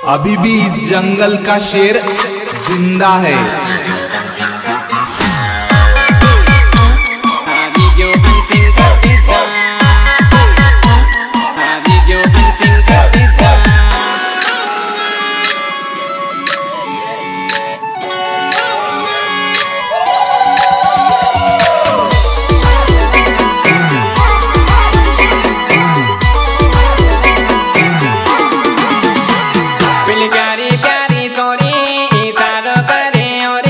अभी भी इस जंगल का शेर जिंदा है। प्यारी प्यारी सोरी इशारों करे और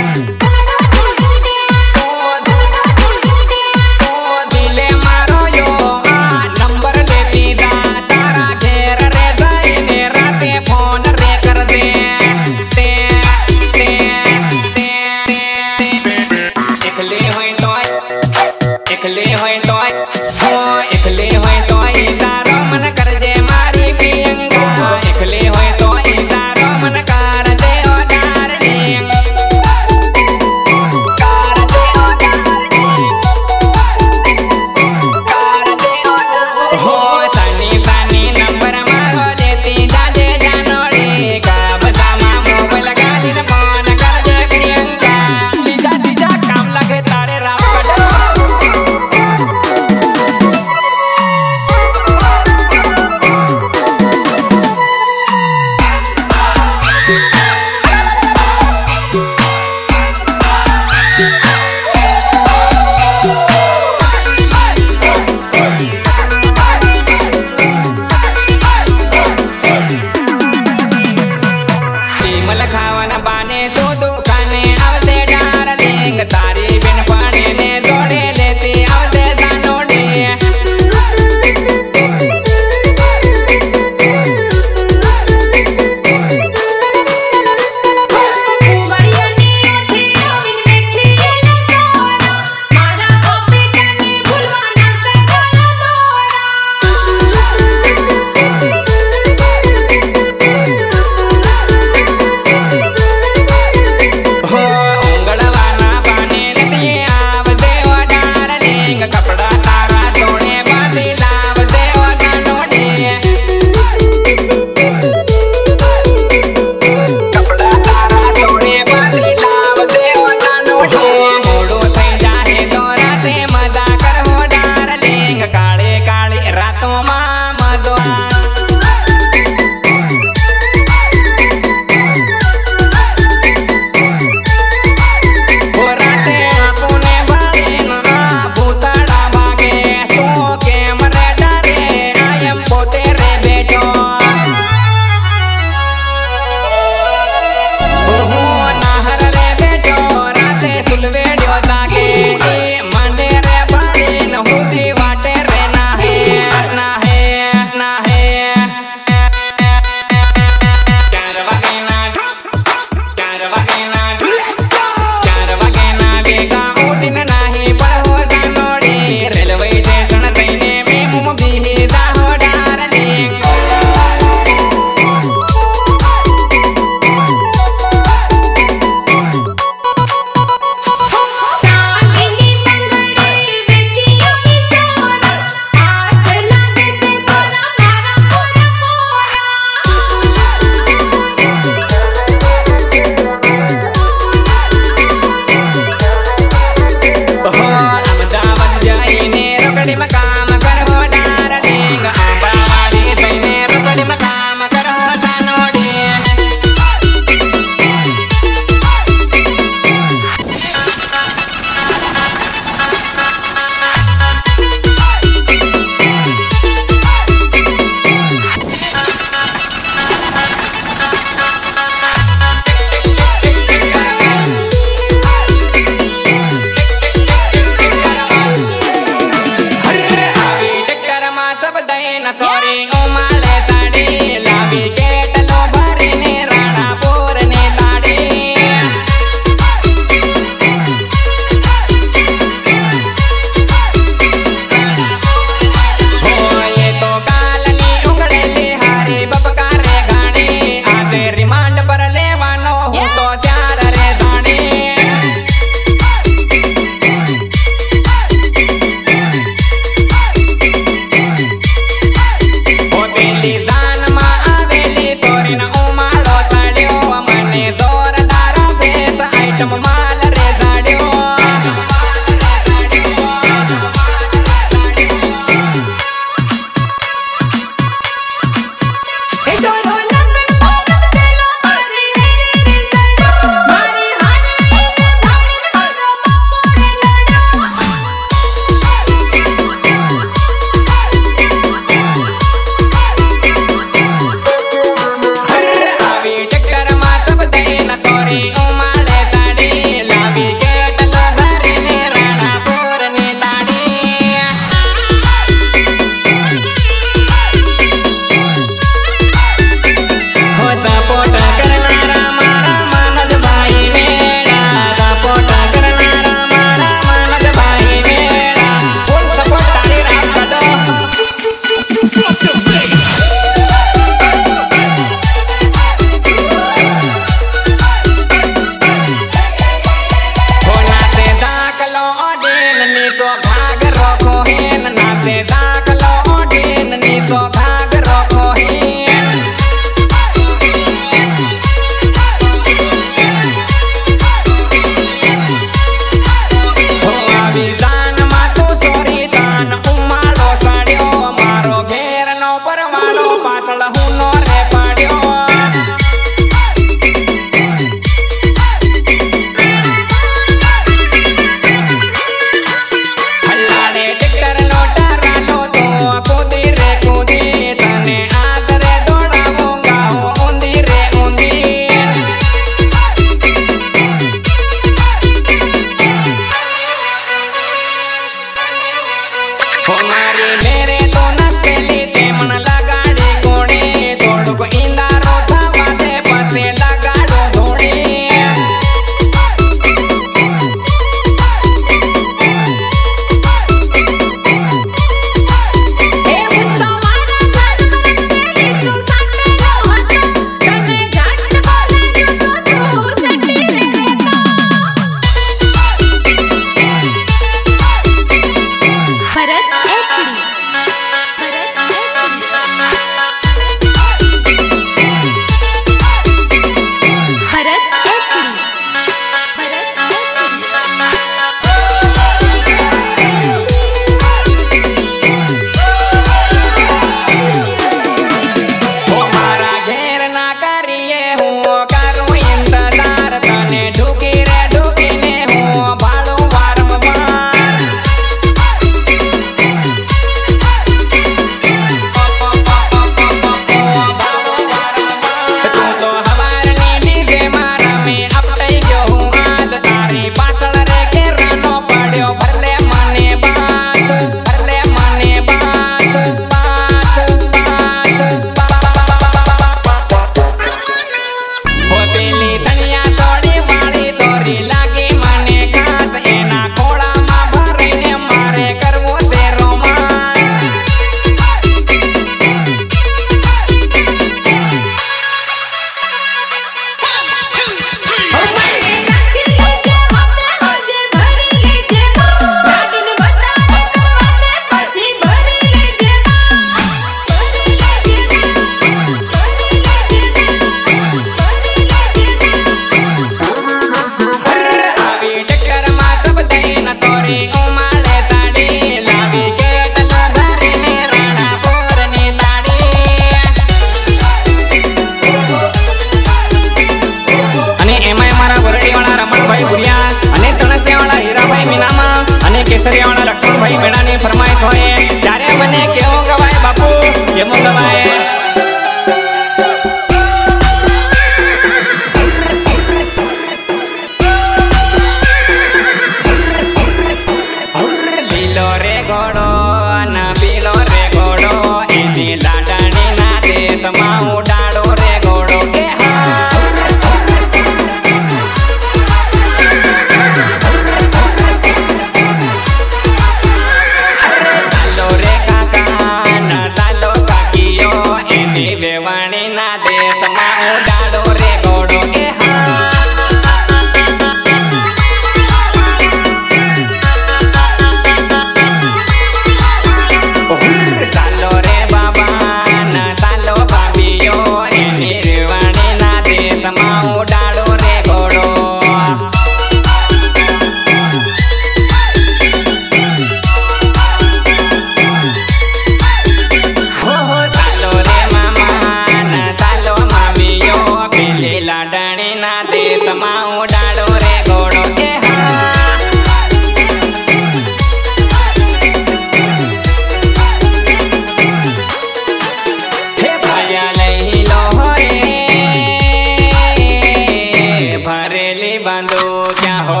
क्या हो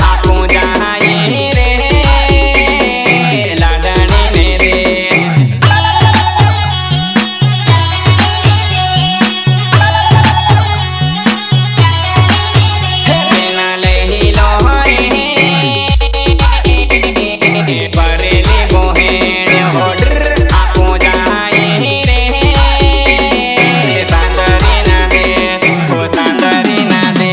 आपको जाए रे लाडनी ने रे सेना ले ही लो बरेली बोहेण हो आपको जाए रे सांदरी ना दे हो सांदरी ना दे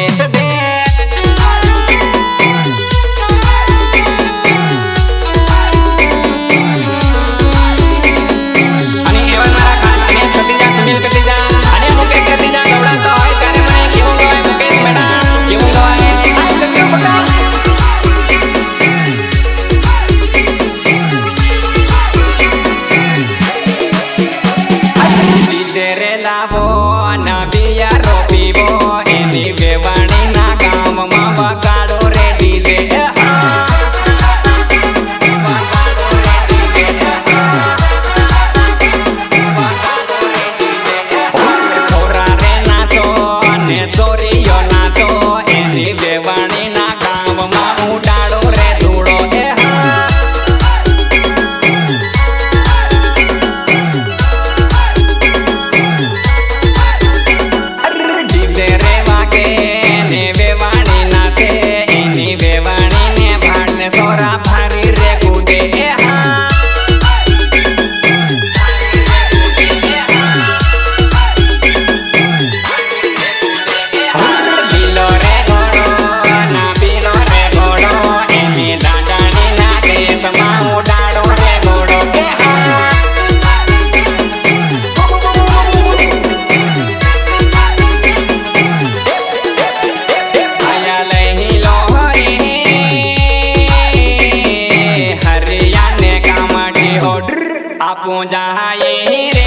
आपको जाए रे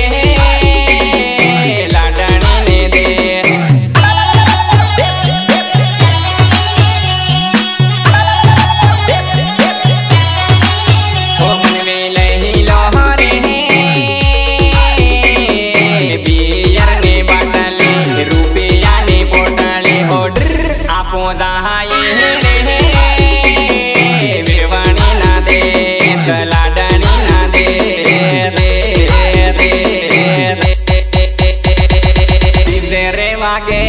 लाडनी ने दे बियर ने बाटली रुपया ने पोटली हो आपको जाए रे बेवाणी ना दे लाडनी ना दे वागे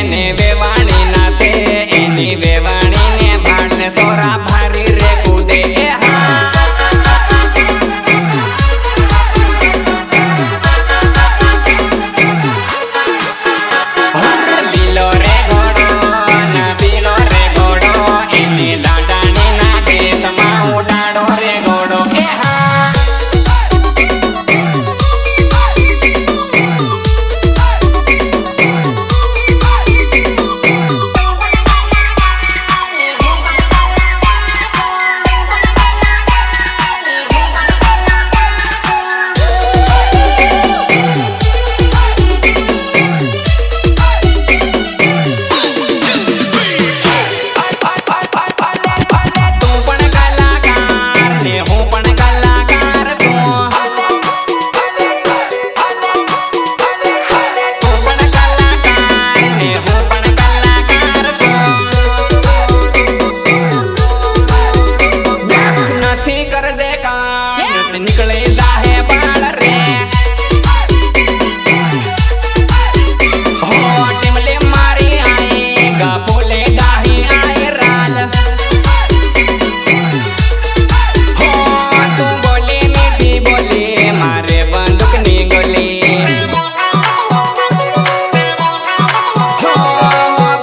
ने वेवाणी नाचे एनी वेवाणी ने भाड़ने सोरा भारी रे कूदे लीलो रे घोड़ो ना बीलो रे घोड़ो एनी लाडनी ना दे समा उड़ाड़ो रे घोड़ो निकले जाहे बाल रे हो टिमले मारी आएगा बोले डाही आए राल हो तू बोले मीठी बोले मारे बंदूक नी गोली हो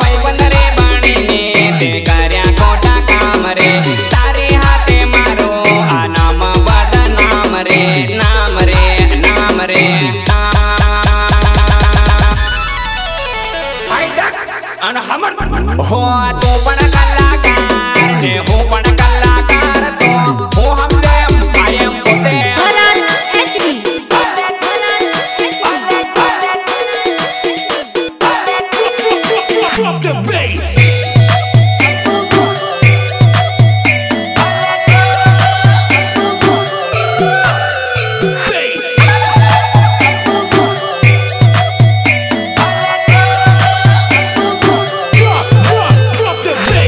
भाई बंदरे बाणी ने ते कार्या कोटा काम रे तारे हाथे मारो आनाम नाम रे नाम रे नाम रे हो तू पण कलाकार ने हो पण कलाकार सो हो हम आई एम पोते Drop the bass. Drop the bass.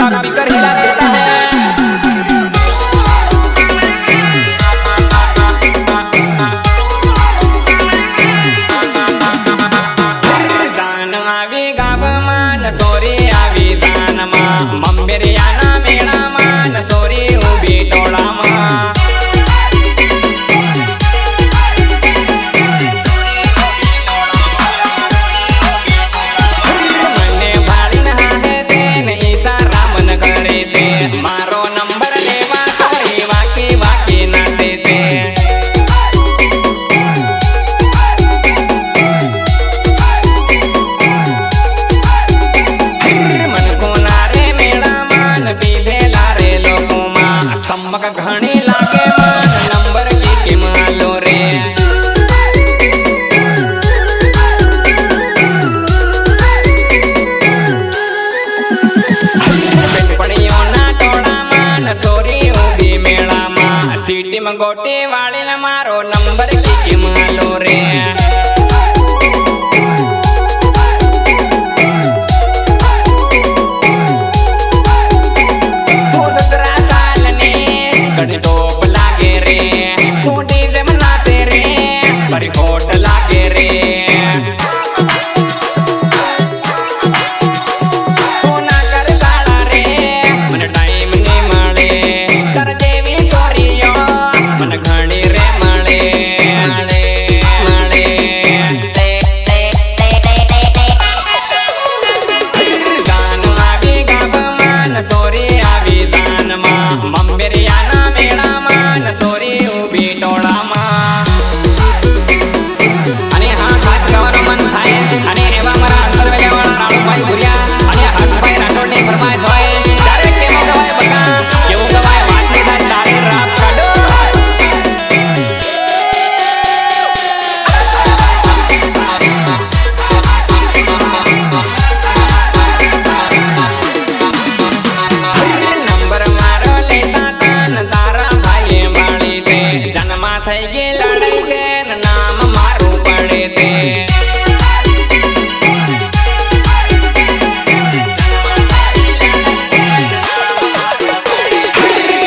Speaker हिला देता है। जान आवी गाव मान सोरी आवी जान मा मंबेरियाना मेळा मान सोरी उभी टोळा मा मारो नंबर लेवा सोरी वाकी वाकी नाते से मन को नारे मेरा मान पीधेला रे लोगों मा सम्मक घणी लागे मान नंबर की मालो रे सोरी उभी मेळा मा सीटी में गोटी वाली न मारो नंबर की मालो रे तू 17 साल ने कड़ी टोप लागे रे तू डीजे मनाते रे बड़ी होट लागे रे मंबेरियाना मेळा मान सोरी उभी टोळा मा आणि हा खास गावानं मन थाय आणि एवा मरा अंतरवेल्यावाळा राणूबाई भुरिया आणि हर्षभाई राठोडने फरमाय होय डायरेक्ट केमो गवाय बघा केवो गवाय वाटली दा डारे रात काढो जन्मा થઈ ગઈ લડાઈ છે નામ મારું પડે છે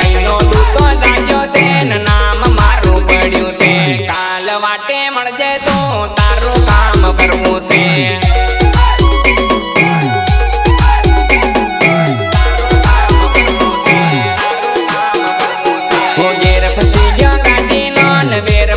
કઈનો દૂતો જાગ્યો છે નામ મારું પડ્યું છે કાલ વાટે મળજે તો તારું કામ કરવું છે वेर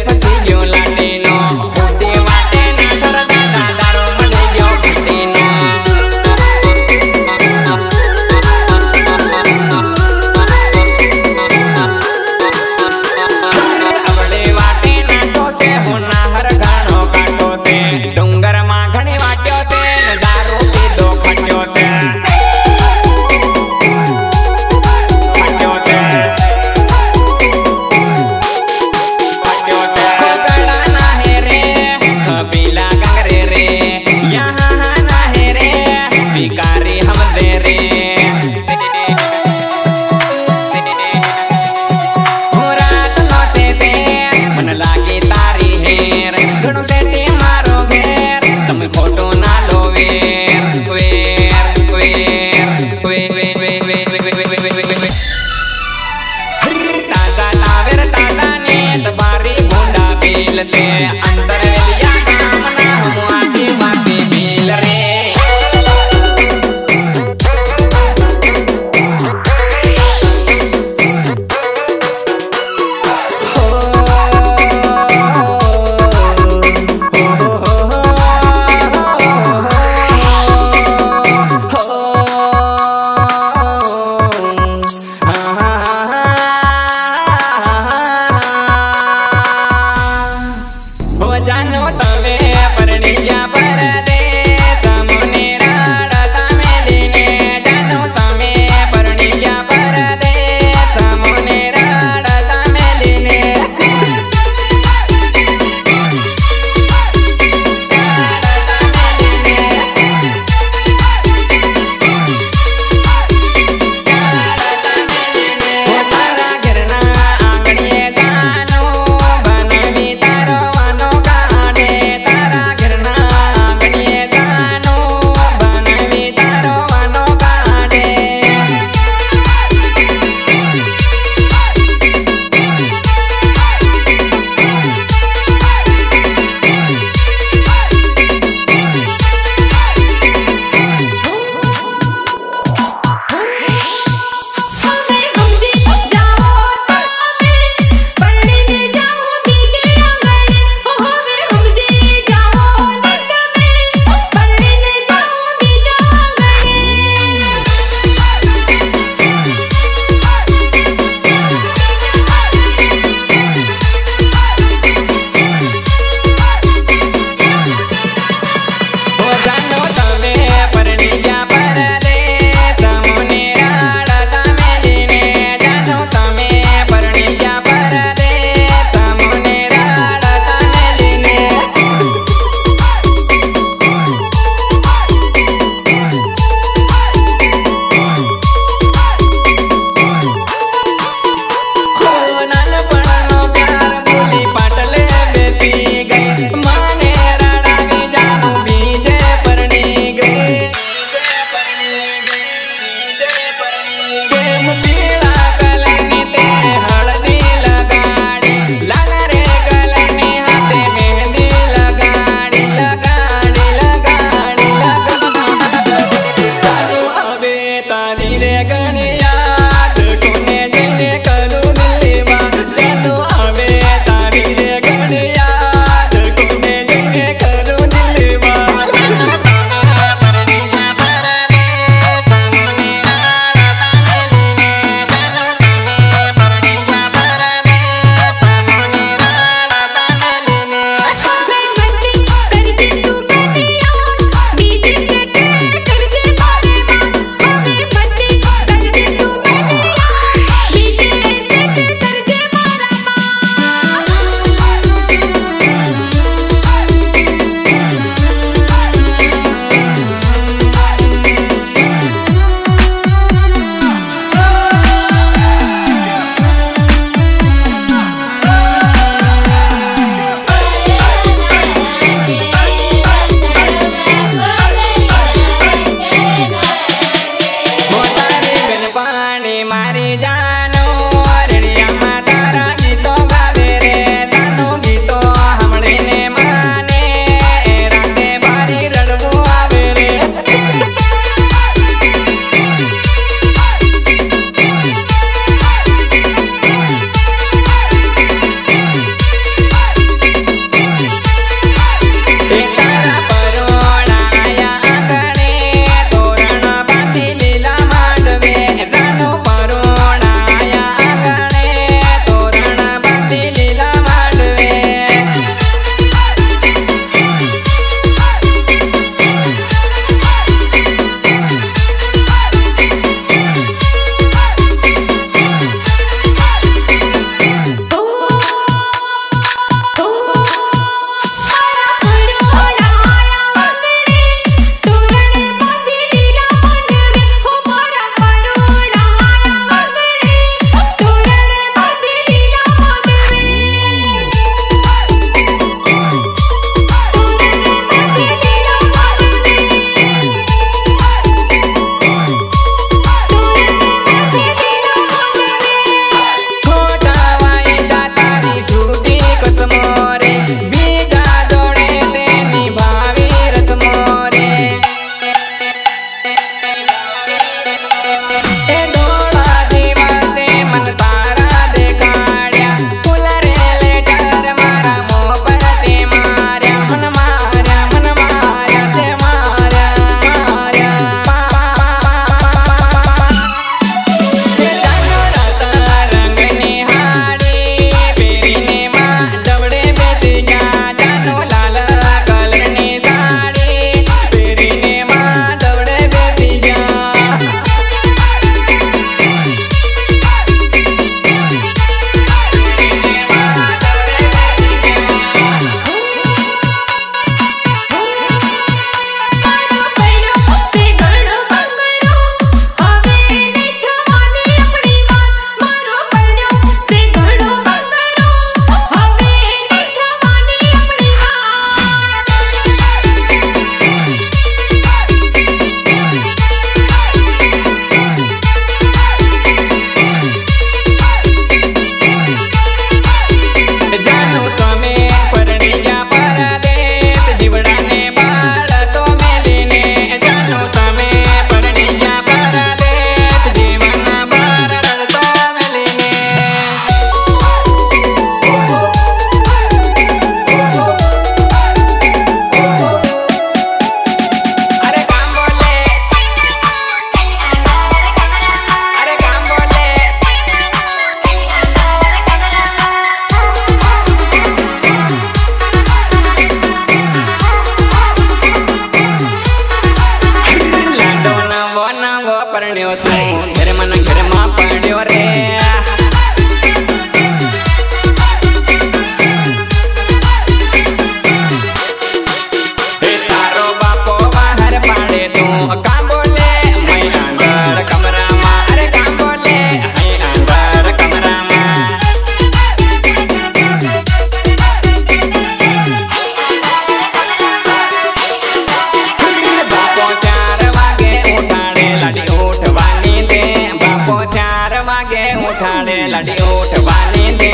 वागे उठाड़े लाडी उठवाने दे।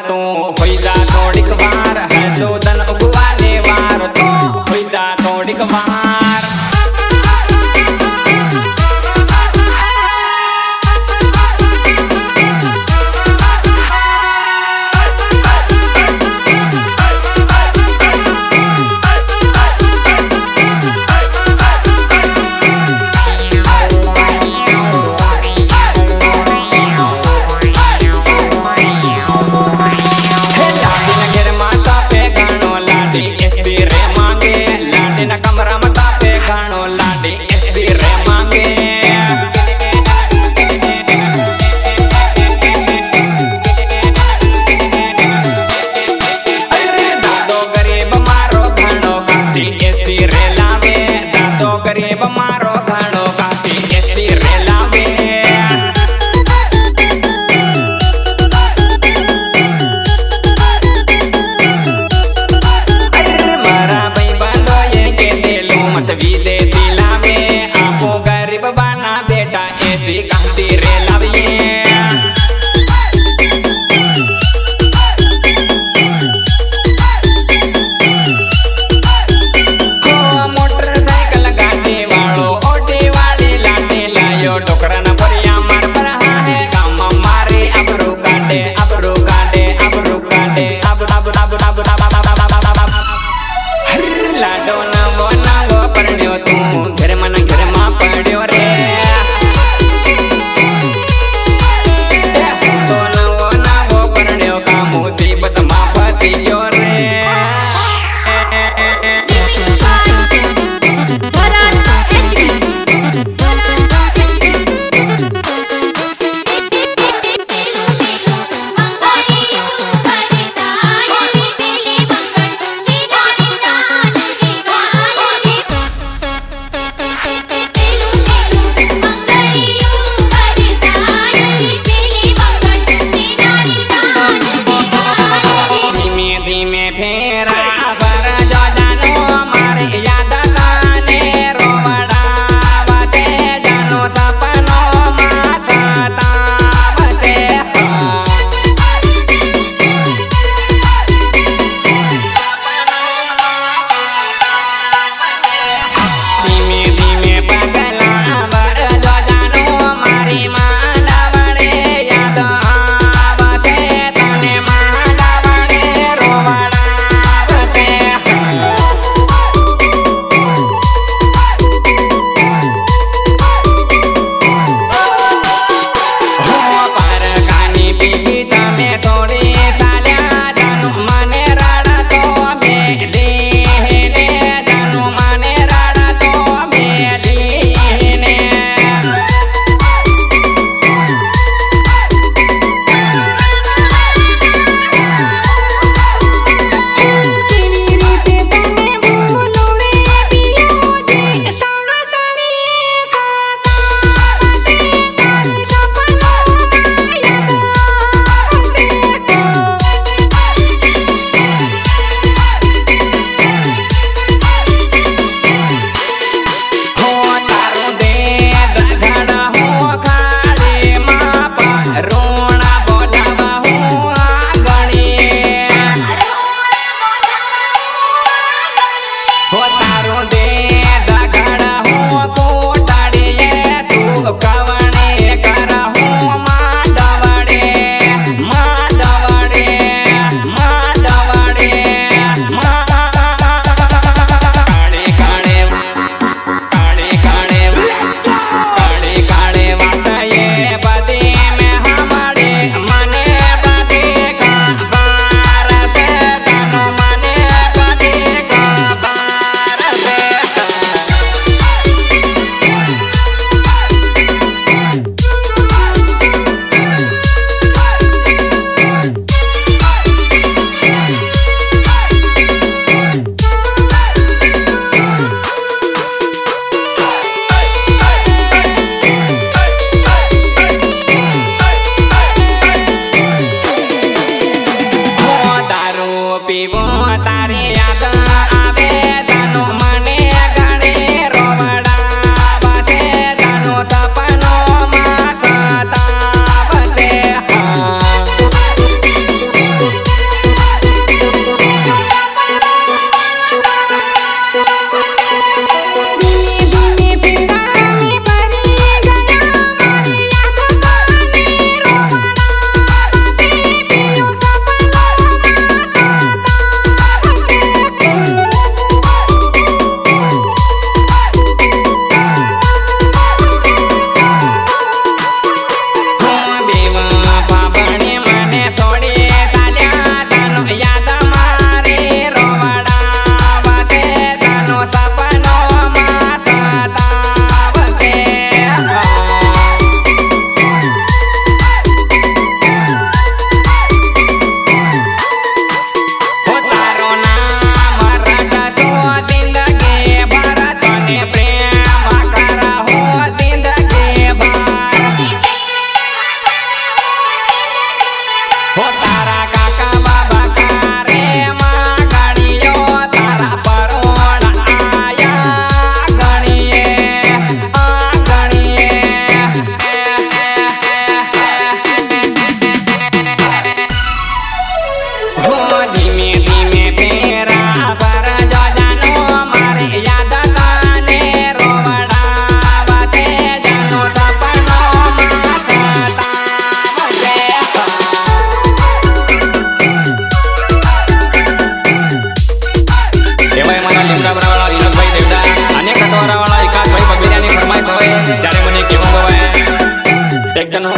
तो होई जा थोड़ीक वार है तो दन उगवाने वार तो होई जा थोड़ीक वार। कमरा मता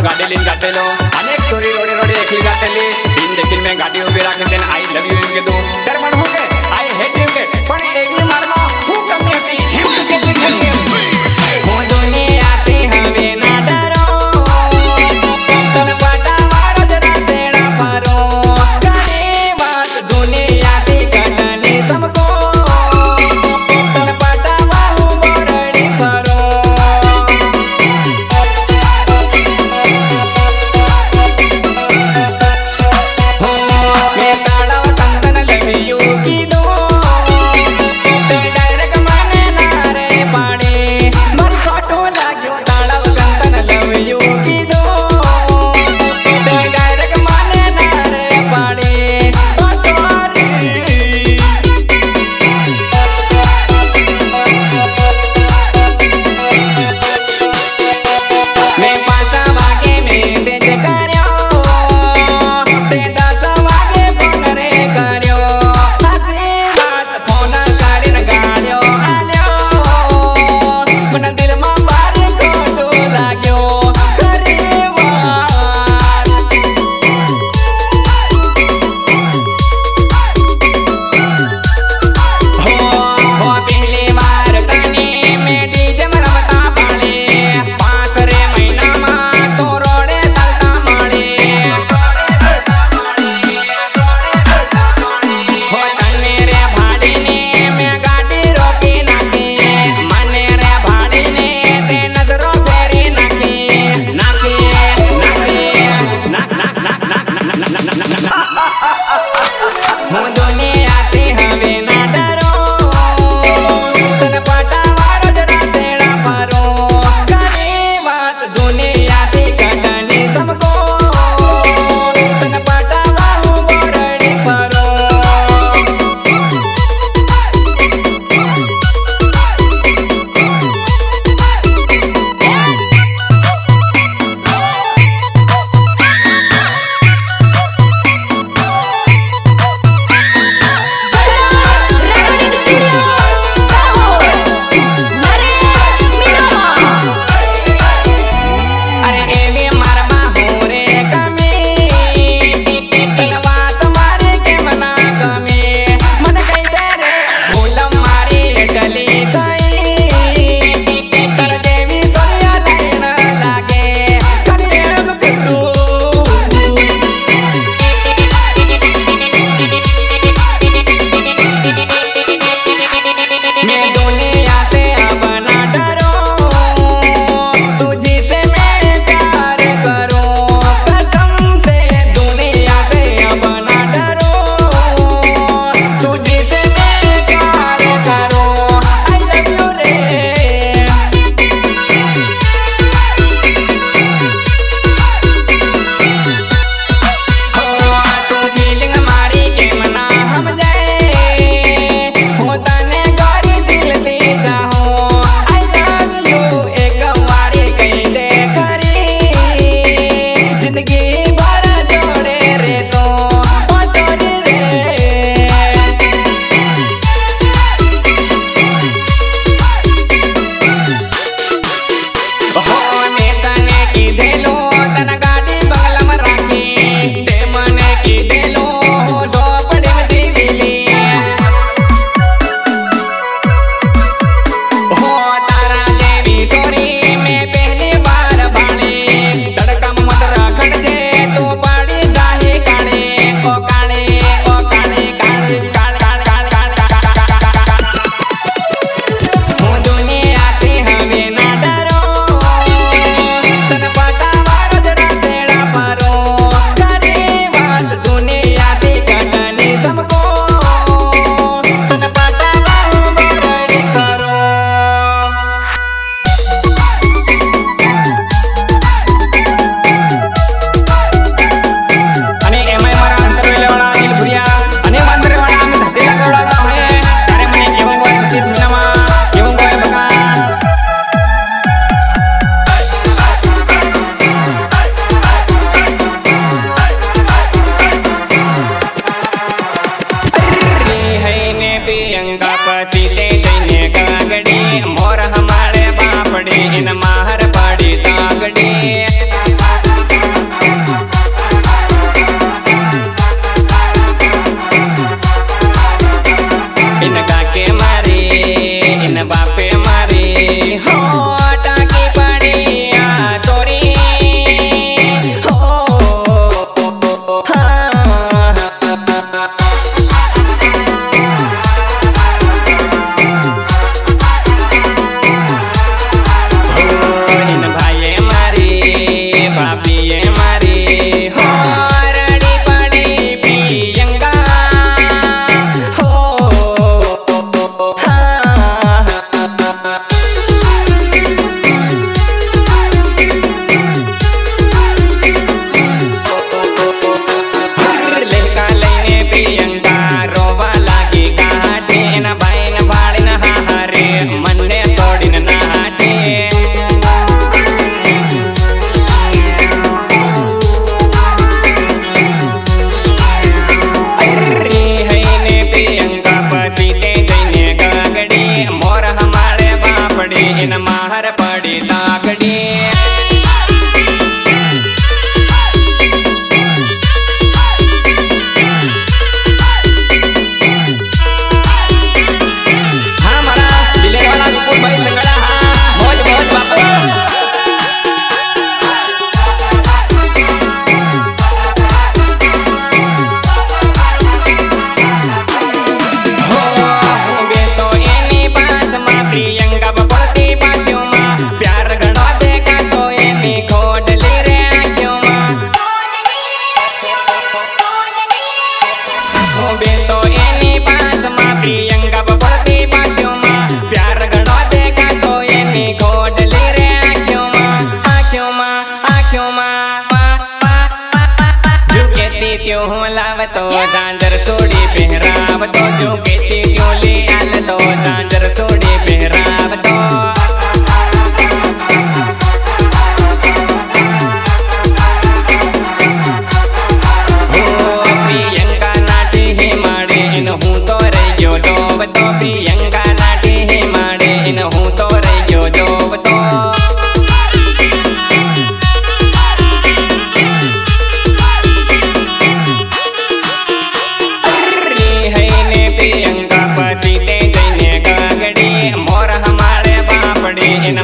गाडी लिन गाटेलो अनेक चोरी रोडे रोडे एकली गाटेली दिन देखील मैं गाडी उभी राखीन देन आई लव यू के दो तर पण होके आई हेट यू के पण एकली मारमा खूप कमी होती हिम के लिखली हो दुनिया ते हवे ना डरो तन पाटा मारो जरा तेरा पारो करे बात दुनिया ते कटने सबको तन पाटा बाहु बरड़ी करो मैं ताड़ा कंदन लगी यू की दो ते डायरेक्ट माने ना रे पाड़े मन फोटो लाग्यो ताड़ा कंदन लगी यू की दो ते डायरेक्ट माने ना रे पाड़े ओ सॉरी मैं 5 वागे मैसेज कर्यो ते 10 वागे फोन रे कर्यो हसी बात फोन करीन गाड्यो आल्यो मन दिल में बारे कोटो लाग्यो करे वात हो पहली बार तने मैं डीजे में रमता पाले 5 रे महीना में तो रोडे चलता माळे हो तने रे भाड़ी ने मैं गाड़ी रोकी नाखी मने रे भाड़ी ने ते नजरों फेरी नाखी नाखी नाखी नाक नाक नाक नाक नाक नाक हूँ दुनिया ते हवे ना डरो तन पाटा वारो जरा तेरा पारो करे बात दुनिया ते कटने सबको तन पाटा बाहु बरड़ी करो अरे एवी मारमा हो रे कमी तन बात मारे के मना कमी मन कई दे रे भूलम मारी गली गई कर देवी सोनिया लाइन लागे करिएम कुटू मैं दुनिया से अब ना डरो तुझी से मैं प्यार करूं कसम से दुनिया से अब ना डरो तुझी से मैं प्यार करूं आई लव यू रे हो तू फीलिंग मारी के मना हम जाए हो तने गौरी दिल दी माहर पड़ी तागड़ी हमारा दिले वाला विपुल भाई संगड़ा हाँ मौज मौज बापू हो बे तो एनी बात मा प्रियंका पड़ती बाजू मा प्यार घणो देखा तो एनी खोडली रे आंखों मा हो बे तो एनी बात मा प्रियंका पड़ती बाजू मा प्यार घणो देखा तो एनी खोडली रे आंखों मा आंखों मा जो कहती क्यों लाव तो झांझर सोड़ी पहराव तो जो कहती क्यों ले आल तो झांझर सोड़ी पहराव तो हो प्रियंका नाटी ही माड़े इन हूँ तो रही गयो जोब तो प्रियंका नाटी ही माड़े इन हूँ तो रही गयो जोब तो प्रियंका पसीते जैने गगड़ी मोर हमारे बापड़ी इन